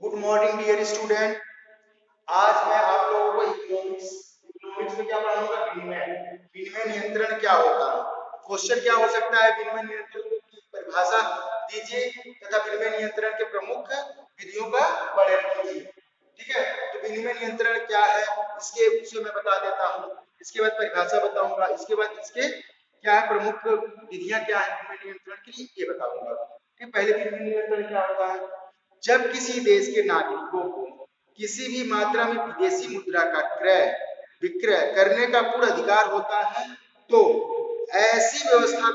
Good morning dear student. आज मैं आप लोगों को इकोनॉमिक्स में क्या पढ़ाऊंगा? विनिमय। विनिमय नियंत्रण क्या होता है? क्वेश्चन क्या हो सकता है? विनिमय नियंत्रण की परिभाषा दीजिए तथा विनिमय नियंत्रण के प्रमुख विधियों का वर्णन कीजिए। ठीक है, तो विनिमय नियंत्रण क्या है इसके विषय में बता देता हूँ। इसके बाद परिभाषा बताऊंगा, इसके बाद इसके क्या है प्रमुख विधियां क्या है विनिमय नियंत्रण के लिए ये बताऊंगा। ठीक, पहले विनिमय नियंत्रण क्या होता है? जब किसी देश के नागरिकों को किसी भी मात्रा में विदेशी मुद्रा का क्रय विक्रय करने का पूर्ण अधिकार होता है तो ऐसी व्यवस्था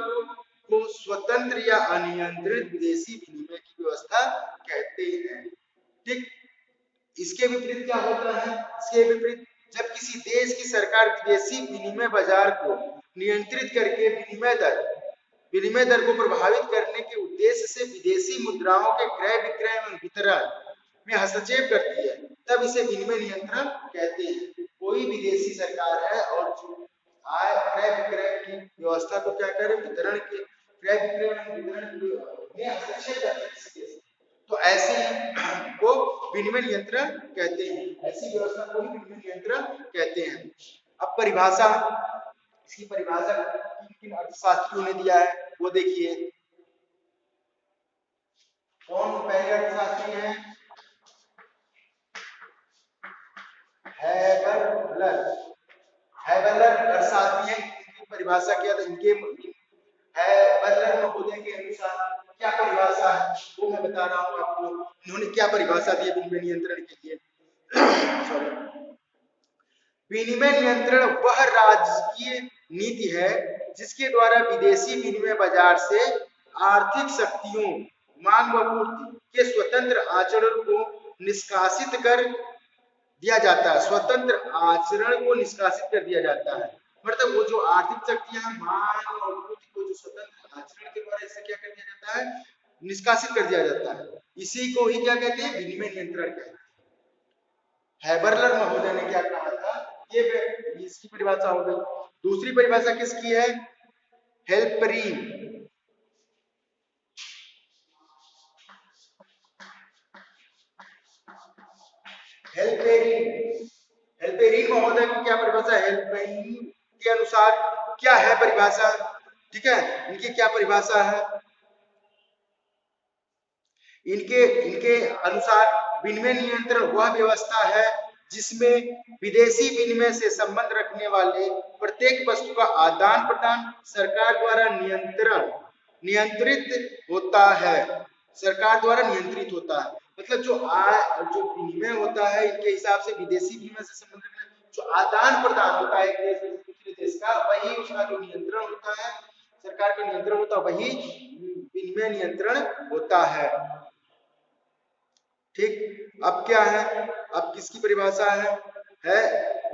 को स्वतंत्र या अनियंत्रित विदेशी विनिमय की व्यवस्था कहते हैं। ठीक, इसके विपरीत क्या होता है? इसके विपरीत जब किसी देश की सरकार विदेशी विनिमय बाजार को नियंत्रित करके विनिमय दर को प्रभावित करने के उद्देश्य से विदेशी मुद्राओं के क्रय विक्रय एवं वितरण में हस्तक्षेप करती है, तब इसे विनिमय नियंत्रण कहते हैं। कोई विदेशी सरकार है और जो आय क्रय विक्रय की व्यवस्था को क्या करे, वितरण के क्रय विक्रय एवं वितरण में हस्तक्षेप करती है, तो ऐसे को विनिमय नियंत्रण कहते हैं। ऐसी व्यवस्था को ही विनिमय नियंत्रण कहते हैं। अब परिभाषा, इसकी परिभाषा किन किन अर्थशास्त्रियों ने दिया है वो देखिए। कौन पहले अर्थशास्त्री हैं? हैबलर। हैबलर अर्थशास्त्री हैं। इनकी परिभाषा क्या था? इनके हैबलर महोदय के अनुसार क्या परिभाषा है वो मैं बता रहा हूँ आपको। इन्होंने क्या परिभाषा दी है विनिमय नियंत्रण के लिए? विनिमय नियंत्रण वह राजकीय नीति है जिसके द्वारा विदेशी विनिमय बाजार से आर्थिक शक्तियों मांग व पूर्ति के स्वतंत्र आचरण को निष्कासित कर दिया जाता है। स्वतंत्र आचरण को निष्कासित कर दिया जाता है, मतलब वो जो आर्थिक शक्तियां मांग और पूर्ति को जो स्वतंत्र आचरण के द्वारा इसे क्या कर दिया जाता है? निष्कासित कर दिया जाता है। इसी को ही क्या कहते हैं? विनिमय नियंत्रण कहते हैं। हैबरलर महोदय ने क्या कहा था? ये इसकी परिभाषा हो गई। दूसरी परिभाषा किसकी है? हेल्परीन। हेल्पेरिन। हेल्पेरिन महोदय की क्या परिभाषा? हेल्पेरिन के अनुसार क्या है परिभाषा? ठीक है, इनकी क्या परिभाषा है? इनके इनके अनुसार विनिमय नियंत्रण वह व्यवस्था है जिसमें विदेशी विनिमय से संबंध रखने वाले प्रत्येक वस्तु का आदान प्रदान सरकार द्वारा नियंत्रित होता है। सरकार द्वारा नियंत्रित होता है, मतलब जो विनिमय होता है इनके हिसाब से विदेशी विनिमय से संबंध रखने जो आदान प्रदान होता है एक देश से दूसरे देश का, वही उसका जो नियंत्रण होता है, सरकार का नियंत्रण होता है, वही विनिमय नियंत्रण होता है। ठीक, अब क्या है? अब किसकी परिभाषा है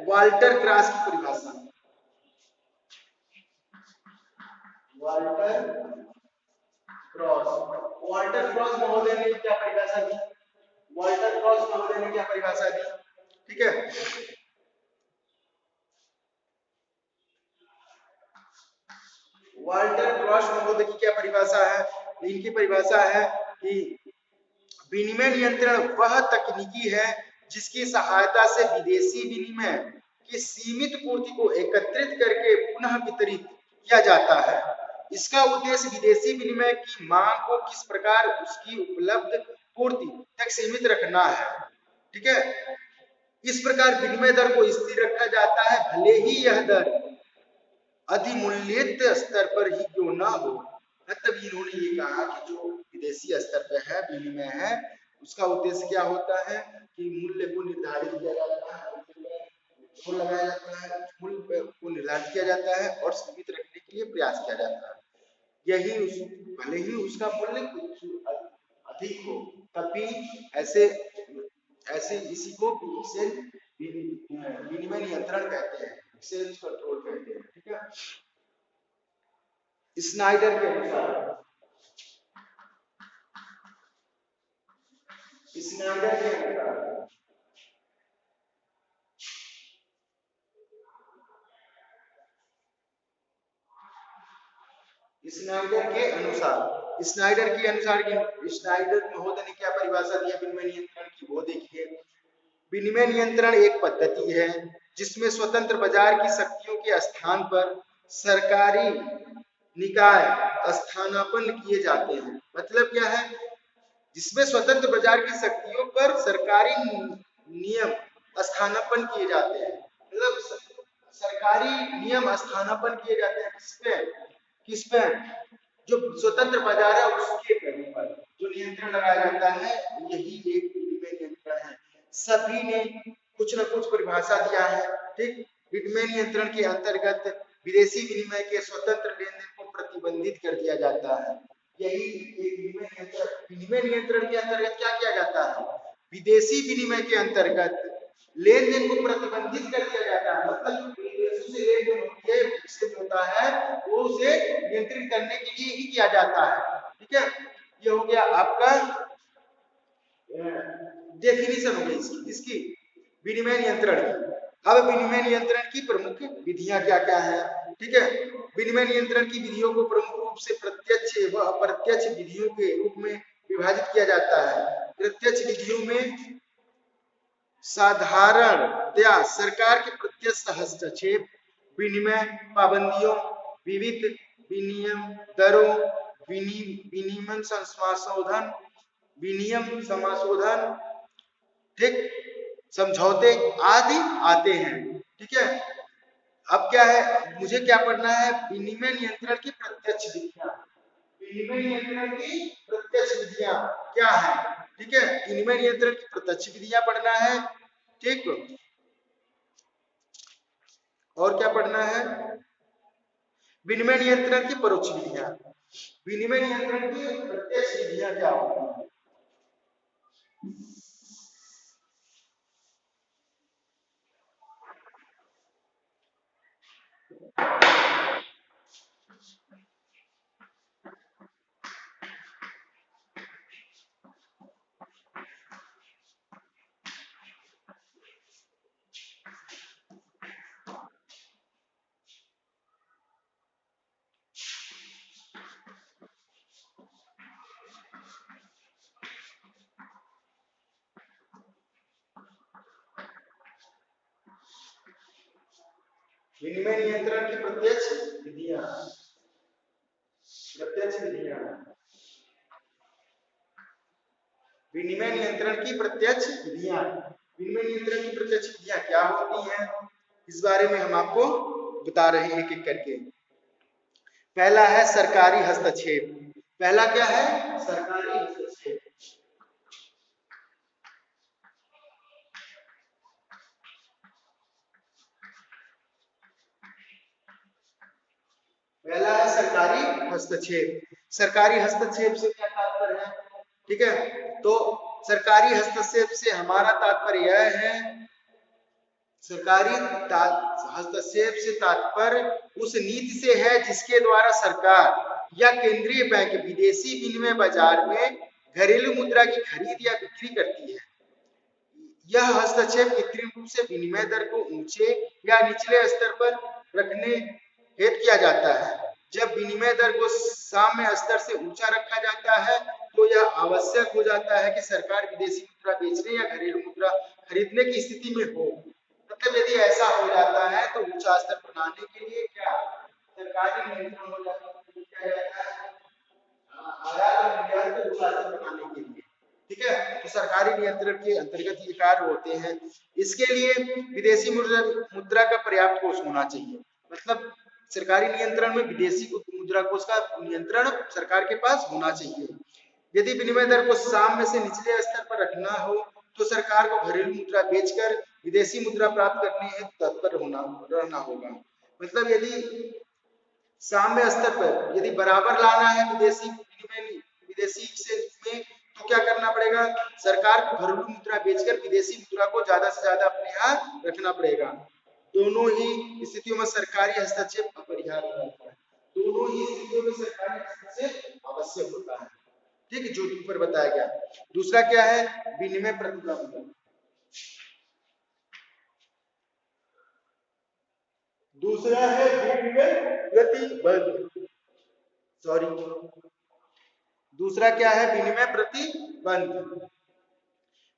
वाल्टर क्रॉस की परिभाषा। Walter cross. वाल्टर क्रॉस महोदय ने क्या परिभाषा दी? वाल्टर क्रॉस महोदय ने क्या परिभाषा दी? ठीक है, वाल्टर क्रॉस महोदय की क्या परिभाषा है? इनकी परिभाषा है कि विनिमय नियंत्रण वह तकनीकी है जिसकी सहायता से विदेशी विनिमय की सीमित पूर्ति को एकत्रित करके पुनः वितरित किया जाता है। इसका उद्देश्य विदेशी विनिमय की मांग को किस प्रकार उसकी उपलब्ध पूर्ति तक सीमित रखना है। ठीक है, इस प्रकार विनिमय दर को स्थिर रखा जाता है, भले ही यह दर अधिमूल्यित स्तर पर ही क्यों ना हो। मतलब इन्होंने ये कहा कि जो विदेशी स्तर पर है विनिमय है, उसका उद्देश्य क्या होता है कि मूल्य को निर्धारित किया जाता है, जो लगाया जाता है मूल्य को निर्धारित किया जाता है और सीमित रखने के लिए प्रयास किया जाता है। यही भले ही उसका मूल्य कुछ अधिक हो तब भी ऐसे ऐसे इसी को विनिमय नियंत्रण कहते हैं, एक्सचेंज कंट्रोल कहते हैं। ठीक है, स्नाइडर के अनुसार स्नाइडर के अनुसार स्नाइडर के अनुसार स्नाइडर के अनुसार स्नाइडर महोदय ने क्या परिभाषा दी है विनिमय नियंत्रण की, वो देखिए। विनिमय नियंत्रण एक पद्धति है जिसमें स्वतंत्र बाजार की शक्तियों के स्थान पर सरकारी निकाय स्थानापन्न किए जाते हैं। मतलब क्या है, जिसमें स्वतंत्र बाजार की शक्तियों पर सरकारी नियम स्थानापन्न किए जाते हैं। मतलब सरकारी नियम स्थानापन्न किए जाते हैं किस पे, जो स्वतंत्र बाजार है उसके पर जो नियंत्रण लगाया जाता है, यही एक विनिमय नियंत्रण है। सभी ने कुछ न कुछ परिभाषा दिया है, ठीक। विनिमय नियंत्रण के अंतर्गत विदेशी विनिमय के स्वतंत्र लेन देन को प्रतिबंधित कर दिया जाता है। यही एक विनिमय नियंत्रण के अंतर्गत क्या किया जाता है, विदेशी विनिमय के अंतर्गत लेन देन को प्रतिबंधित कर दिया जाता है। मतलब विदेशों से लेन देन होता है वो उसे नियंत्रित करने के लिए ही किया जाता है, ठीक है। ये हो गया आपका डेफिनेशन हो गई इसकी विनिमय नियंत्रण की। अब विनिमय नियंत्रण की प्रमुख विधियां क्या क्या है, ठीक है। विनिमय नियंत्रण की विधियों को प्रमुख रूप से प्रत्यक्ष व अप्रत्यक्ष विधियों के रूप में विभाजित किया जाता है। प्रत्यक्ष विधियों में साधारणतया सरकार के प्रत्यक्ष हस्तक्षेप, विनिमय पाबंदियों, विविध विनियम दरों, विनिमय समाशोधन, विनियम समाशोधन, ठीक, समझौते आदि आते हैं, ठीक है। अब क्या है, मुझे क्या पढ़ना है, विनिमय नियंत्रण की प्रत्यक्ष विधियां। विनिमय नियंत्रण की प्रत्यक्ष विधियां क्या है, ठीक है। विनिमय नियंत्रण की प्रत्यक्ष विधियां पढ़ना है, ठीक। और क्या पढ़ना है, विनिमय नियंत्रण की परोक्ष विधियां। विनिमय नियंत्रण की प्रत्यक्ष विधियां क्या होती है, विनिमय नियंत्रण की प्रत्यक्ष विधियां। प्रत्यक्ष विधियां, विनिमय नियंत्रण की प्रत्यक्ष विधियां। विनिमय नियंत्रण की प्रत्यक्ष विधियां क्या होती हैं, इस बारे में हम आपको बता रहे हैं एक एक करके। पहला है सरकारी हस्तक्षेप। पहला क्या है, सरकारी हस्तक्षेप। पहला है सरकारी हस्तक्षेप। सरकारी हस्तक्षेप से क्या तात्पर्य है, ठीक है। तो सरकारी हस्तक्षेप से हमारा तात्पर्य यह है, सरकारी हस्तक्षेप से तात्पर्य उस नीति से है जिसके द्वारा सरकार या केंद्रीय बैंक विदेशी विनिमय बाजार में घरेलू मुद्रा की खरीद या बिक्री करती है। यह हस्तक्षेप कृत्रिम रूप से विनिमय दर को ऊंचे या निचले स्तर पर रखने हेतु किया जाता है। जब विनिमय दर को साम्य स्तर से ऊंचा रखा जाता है तो यह आवश्यक हो जाता है कि सरकार विदेशी मुद्रा बेचने या घरेलू मुद्रा खरीदने की स्थिति में हो। मतलब यदि ऐसा हो जाता है तो ऊंचा स्तर बनाने के लिए क्या सरकारी नियंत्रण हो जाता है, क्या जाता है आयात और निर्यात को ऊंचा स्तर बनाने के लिए, ठीक है। तो सरकारी नियंत्रण के अंतर्गत ये कार्य होते हैं। इसके लिए विदेशी मुद्रा का पर्याप्त कोष होना चाहिए। मतलब सरकारी नियंत्रण में विदेशी मुद्रा कोष का नियंत्रण सरकार के पास होना चाहिए। यदि विनिमय दर को साम्य से निचले स्तर पर रखना हो तो सरकार को घरेलू मुद्रा बेचकर विदेशी मुद्रा प्राप्त करने हेतु तत्पर रहना होगा। मतलब यदि साम्य स्तर पर यदि बराबर लाना है विदेशी से में, तो क्या करना पड़ेगा, सरकार को घरेलू मुद्रा बेचकर विदेशी मुद्रा को ज्यादा से ज्यादा अपने यहाँ रखना पड़ेगा। दोनों ही स्थितियों में सरकारी हस्तक्षेप अपरिहार्य होता है। दोनों ही स्थितियों में सरकारी हस्तक्षेप आवश्यक होता है, ठीक है, जो ऊपर बताया गया। दूसरा क्या है, विनिमय प्रतिबंध। दूसरा है विनिमय प्रतिबंध, सॉरी दूसरा क्या है, विनिमय प्रतिबंध।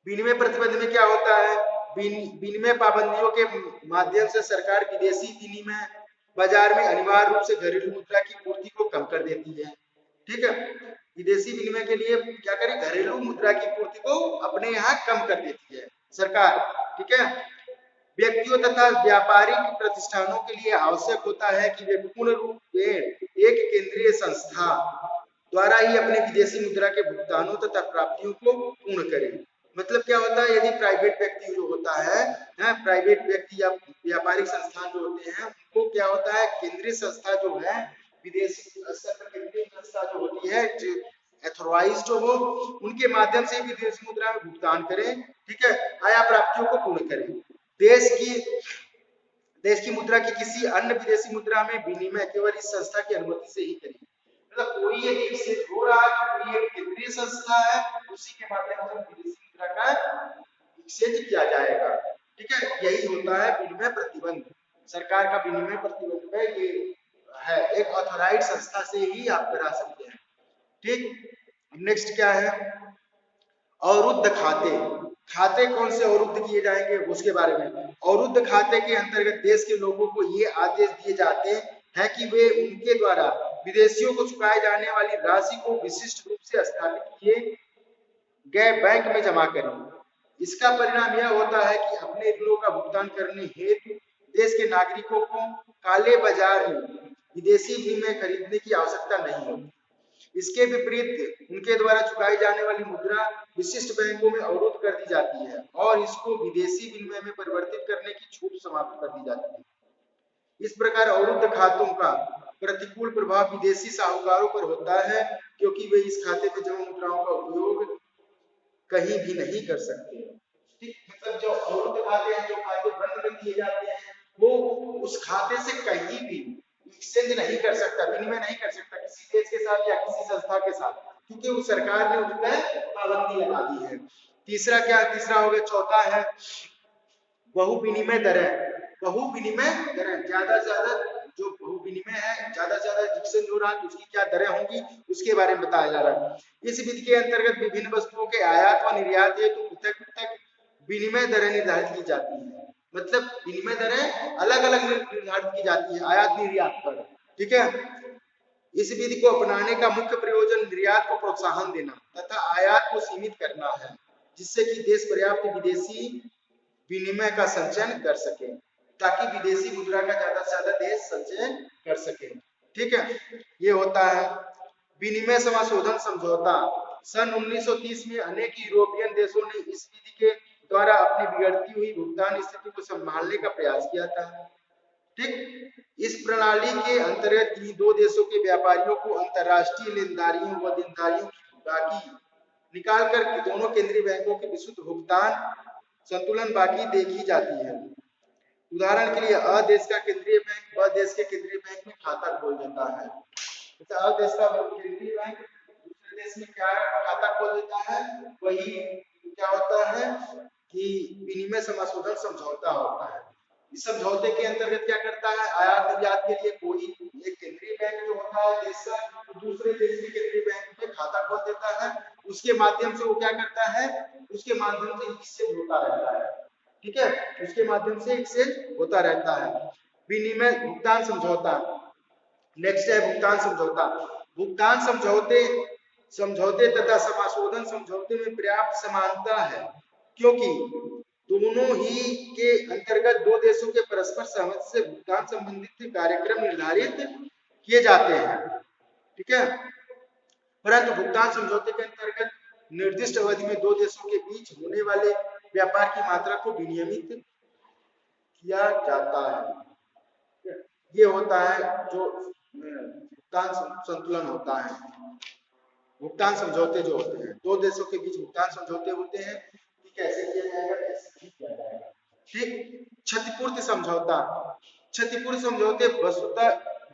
विनिमय प्रतिबंध में क्या होता है, विनिमय पाबंदियों के माध्यम से सरकार विदेशी विनिमय बाजार में अनिवार्य रूप से घरेलू मुद्रा की पूर्ति को कम कर देती है। ठीक है, विदेशी विनिमय के लिए क्या करे, घरेलू मुद्रा की पूर्ति को अपने यहाँ कम कर देती है सरकार। ठीक है, व्यक्तियों तथा व्यापारिक प्रतिष्ठानों के लिए आवश्यक होता है कि वे पूर्ण रूप में एक केंद्रीय संस्था द्वारा ही अपने विदेशी मुद्रा के भुगतानों तथा प्राप्तियों को पूर्ण करें। मतलब क्या होता है, यदि प्राइवेट व्यक्ति जो होता है, प्राइवेट व्यक्ति या व्यापारिक संस्थान जो होते हैं, उनको क्या होता है, केंद्रीय संस्था जो है, विदेशी स्तर पर केंद्रीय संस्था जो होती है, जो एथोराइज्ड हो, उनके माध्यम से विदेशी मुद्रा में भुगतान करें। ठीक है, आया प्राप्तियों को पूर्ण करें। देश की मुद्रा की किसी अन्य विदेशी मुद्रा में विनिमय केवल इस संस्था की अनुमति से ही करें। मतलब कोई यदि एक्सचेंज हो रहा है तो कोई एक केंद्रीय संस्था है, उसी के माध्यम से विदेशी मुद्रा का एक्सचेंज किया जाएगा। ठीक है, यही होता है विनिमय प्रतिबंध। सरकार का विनिमय प्रतिबंध है, ये है एक ऑथराइज्ड संस्था से ही आप करा सकते हैं। ठीक, नेक्स्ट क्या है, अवरुद्ध खाते। खाते कौन से अवरुद्ध किए जाएंगे उसके बारे में। अवरुद्ध खाते के अंतर्गत देश के लोगों को ये आदेश दिए जाते हैं कि वे उनके द्वारा विदेशियों को चुकाए जाने वाली राशि को विशिष्ट रूप से स्थापित किए गए बैंक में जमा करें। इसका परिणाम यह होता है कि अपने ऋणों का भुगतान करने हेतु देश के नागरिकों को काले बाजार में विदेशी विनिमय खरीदने की आवश्यकता नहीं होती। इसके विपरीत उनके द्वारा चुकाई जाने वाली मुद्रा विशिष्ट बैंकों में अवरुद्ध कर दी जाती है और इसको विदेशी विनिमय में परिवर्तित करने की छूट समाप्त कर दी जाती है। इस प्रकार अवरुद्ध खातों का प्रतिकूल प्रभाव विदेशी साहूकारों पर होता है, क्योंकि वे इस खाते में जमा मुद्राओं का उपयोग कहीं भी नहीं कर सकते। ठीक, मतलब जो अवरुद्ध खाते हैं, जो खाते बंद कर दिए जाते हैं, वो उस खाते से कहीं भी एक्सचेंज नहीं कर सकता, विनिमय नहीं कर सकता किसी देश के साथ या किसी संस्था के साथ, क्योंकि उस सरकार ने उस पर पाबंदी लगा दी है। तीसरा क्या, तीसरा हो गया, चौथा है बहु विनिमय दरें। बहु विनिमय दरें, ज्यादा से ज्यादा जो बहु विनिमय है, ज्यादा से ज्यादा एक्सचेंज हो रहा है, उसकी क्या दरें होंगी उसके बारे में बताया जा रहा है। इस विधि के अंतर्गत विभिन्न वस्तुओं के आयात व निर्यात हेतु पृथक पृथक विनिमय दरें निर्धारित की जाती है। मतलब विनिमय दरें अलग अलग निर्धारित की जाती है आयात निर्यात पर। ठीक है, इस विधि को अपनाने का मुख्य प्रयोजन निर्यात को प्रोत्साहन देना तथा आयात को सीमित करना है, जिससे कि देश पर्याप्त विदेशी विनिमय का संचयन कर सके, ताकि विदेशी मुद्रा का ज्यादा से ज्यादा देश संचयन कर सके। ठीक है, ये होता है विनिमय समाशोधन समझौता। सन 1930 में अनेक यूरोपियन देशों ने इस विधि के द्वारा अपनी बिगड़ती हुई भुगतान स्थिति को संभालने का प्रयास किया था। ठीक, इस प्रणाली के अंतर्गत इन दो देशों के व्यापारियों को अंतर्राष्ट्रीय लेनदारियों व देनदारियों की बाकी निकालकर दोनों केंद्रीय बैंकों के विशुद्ध भुगतान संतुलन बाकी देखी जाती है। उदाहरण के लिए अ देश का केंद्रीय बैंक ब देश के केंद्रीय बैंक में खाता खोल देता है। तो अ देश का केंद्रीय बैंक दूसरे देश में क्या खाता खोल देता है, वही क्या होता है कि विनिमय समाशोधन समझौता होता है। इस समझौते के अंतर्गत क्या करता है, आयात निर्यात के लिए कोई एक केंद्रीय बैंक जो होता है देश का, तो दूसरे देश के केंद्रीय बैंक में खाता खोल देता है। उसके माध्यम से वो क्या करता है, उसके माध्यम से एक्सचेंज होता रहता है। ठीक है, उसके माध्यम से एक्सचेंज होता रहता है। विनिमय भुगतान समझौता। नेक्स्ट है भुगतान समझौता। भुगतान समझौते तथा समाशोधन समझौते में पर्याप्त समानता है, क्योंकि दोनों ही के अंतर्गत दो देशों के परस्पर सहमति से भुगतान संबंधित कार्यक्रम निर्धारित किए जाते हैं। ठीक है, परंतु भुगतान समझौते के अंतर्गत निर्दिष्ट अवधि में दो देशों के बीच होने वाले व्यापार की मात्रा को विनियमित किया जाता है। ये होता है जो भुगतान संतुलन होता है। भुगतान समझौते जो होते हैं, दो देशों के बीच भुगतान समझौते होते हैं कि कैसे किया जाएगा, कैसे किया जाएगा। ठीक, क्षतिपूर्ति समझौता। क्षतिपूर्ति समझौते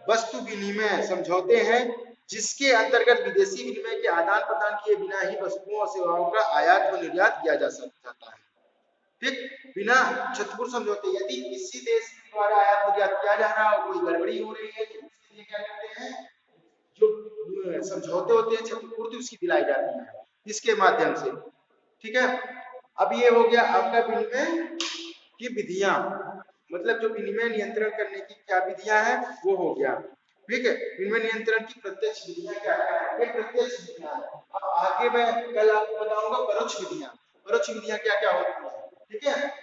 वस्तु विनिमय समझौते हैं, जिसके अंतर्गत विदेशी विनिमय के आदान प्रदान किए बिना ही वस्तुओं और सेवाओं का आयात व निर्यात किया जा सकता है। ठीक, बिना क्षतिपूर्ति समझौते यदि किसी देश द्वारा आयात निर्यात किया जा रहा है और कोई गड़बड़ी हो रही है तो उसके लिए क्या करते हैं, जो समझौते होते हैं, क्षतिपूर्ति उसकी दिलाई जाती है इसके माध्यम से। ठीक है, अब ये हो गया आपका विनिमय की विधियां, मतलब जो विनिमय नियंत्रण करने की क्या विधियां हैं वो हो गया। ठीक है, विनिमय नियंत्रण की प्रत्यक्ष विधियां क्या क्या है, ये प्रत्यक्ष विधियां हैं। अब आगे मैं कल आपको बताऊंगा परोक्ष विधियां। परोक्ष विधियां क्या क्या होती है, ठीक है।